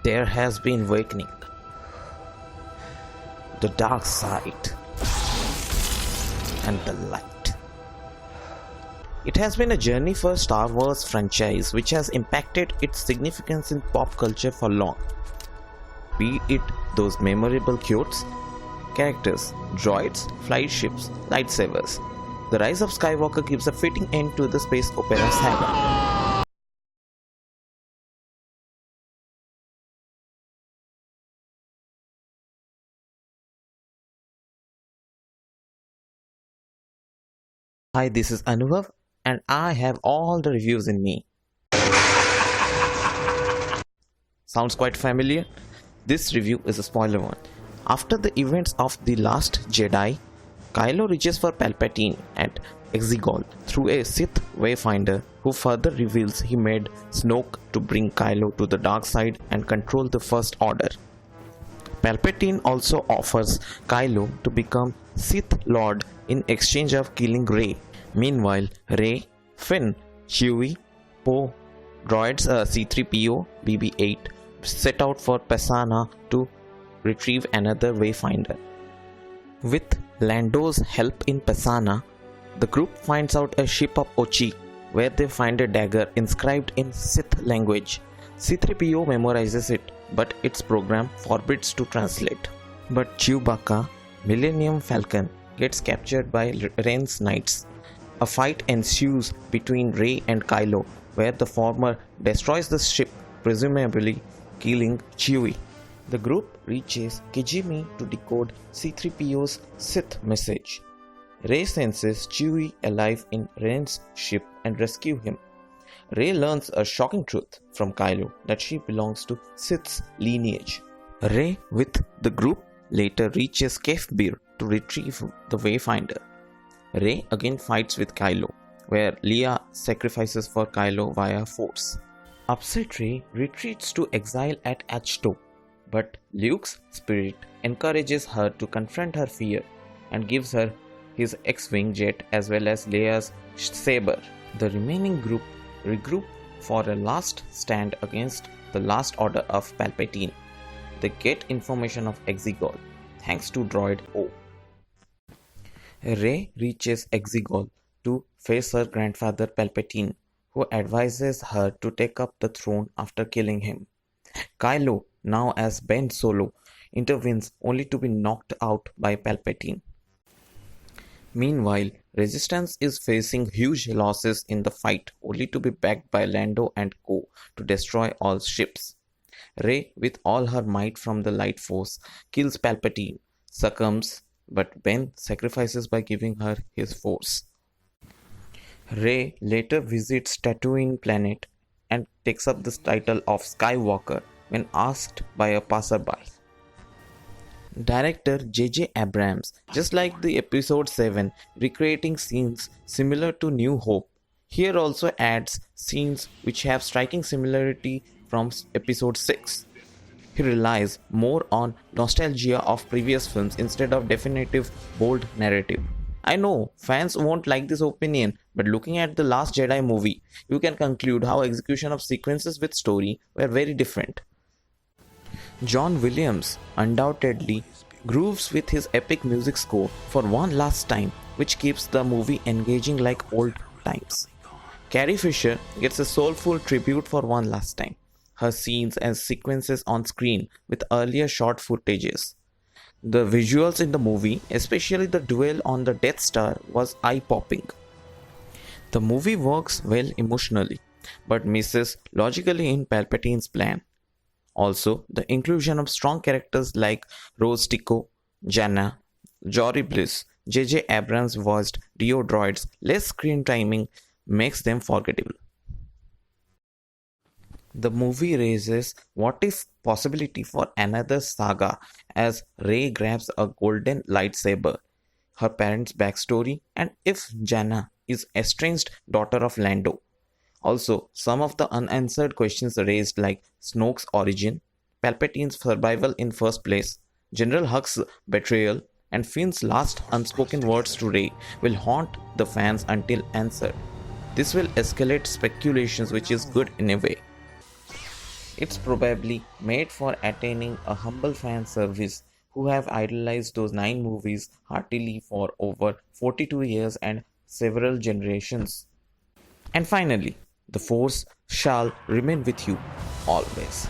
There has been awakening. The dark side and the light. It has been a journey for Star Wars franchise which has impacted its significance in pop culture for long. Be it those memorable quotes, characters, droids, flight ships, lightsabers. The Rise of Skywalker gives a fitting end to the space opera saga. Hi, this is Anubhav and I have all the reviews in me. Sounds quite familiar? This review is a spoiler one. After the events of The Last Jedi, Kylo reaches for Palpatine at Exegol through a Sith Wayfinder who further reveals he made Snoke to bring Kylo to the dark side and control the First Order. Palpatine also offers Kylo to become Sith Lord in exchange of killing Rey. Meanwhile, Rey, Finn, Chewie, Poe, droids C-3PO, BB-8 set out for Pasaana to retrieve another Wayfinder. With Lando's help in Pasaana, the group finds out a ship of Ochi where they find a dagger inscribed in Sith language. C-3PO memorizes it, but its program forbids to translate. But Chewbacca, Millennium Falcon, gets captured by Ren's Knights. A fight ensues between Rey and Kylo, where the former destroys the ship, presumably killing Chewie. The group reaches Kijimi to decode C-3PO's Sith message. Rey senses Chewie alive in Ren's ship and rescue him. Rey learns a shocking truth from Kylo that she belongs to Sith's lineage. Rey with the group later reaches Kef Bir to retrieve the Wayfinder. Rey again fights with Kylo, where Leia sacrifices for Kylo via Force. Upset Rey retreats to exile at Ahch-To, but Luke's spirit encourages her to confront her fear and gives her his X-Wing jet as well as Leia's saber. The remaining group regroup for a last stand against the Last Order of Palpatine. They get information of Exegol, thanks to droid O. Rey reaches Exegol to face her grandfather Palpatine, who advises her to take up the throne after killing him. Kylo, now as Ben Solo, intervenes only to be knocked out by Palpatine. Meanwhile, Resistance is facing huge losses in the fight, only to be backed by Lando and Co. to destroy all ships. Rey, with all her might from the Light Force, kills Palpatine, succumbs, but Ben sacrifices by giving her his Force. Rey later visits Tatooine planet and takes up the title of Skywalker when asked by a passerby. Director J.J. Abrams, just like the episode 7, recreating scenes similar to New Hope, here also adds scenes which have striking similarity from episode 6. He relies more on nostalgia of previous films instead of definitive, bold narrative. I know fans won't like this opinion, but looking at the Last Jedi movie, you can conclude how execution of sequences with story were very different. John Williams undoubtedly grooves with his epic music score for One Last Time, which keeps the movie engaging like old times. Carrie Fisher gets a soulful tribute for One Last Time, her scenes and sequences on screen with earlier short footages. The visuals in the movie, especially the duel on the Death Star, was eye-popping. The movie works well emotionally, but misses logically in Palpatine's plan. Also, the inclusion of strong characters like Rose Tico, Janna, Jory Bliss, J.J. Abrams voiced Dio droids, less screen timing makes them forgettable. The movie raises what if possibility for another saga as Rey grabs a golden lightsaber, her parents' backstory, and if Janna is estranged daughter of Lando. Also, some of the unanswered questions raised like Snoke's origin, Palpatine's survival in first place, General Hux' betrayal, and Finn's last unspoken words to Rey will haunt the fans until answered. This will escalate speculations, which is good in a way. It's probably made for attaining a humble fan service who have idolized those 9 movies heartily for over 42 years and several generations. And finally, the Force shall remain with you always.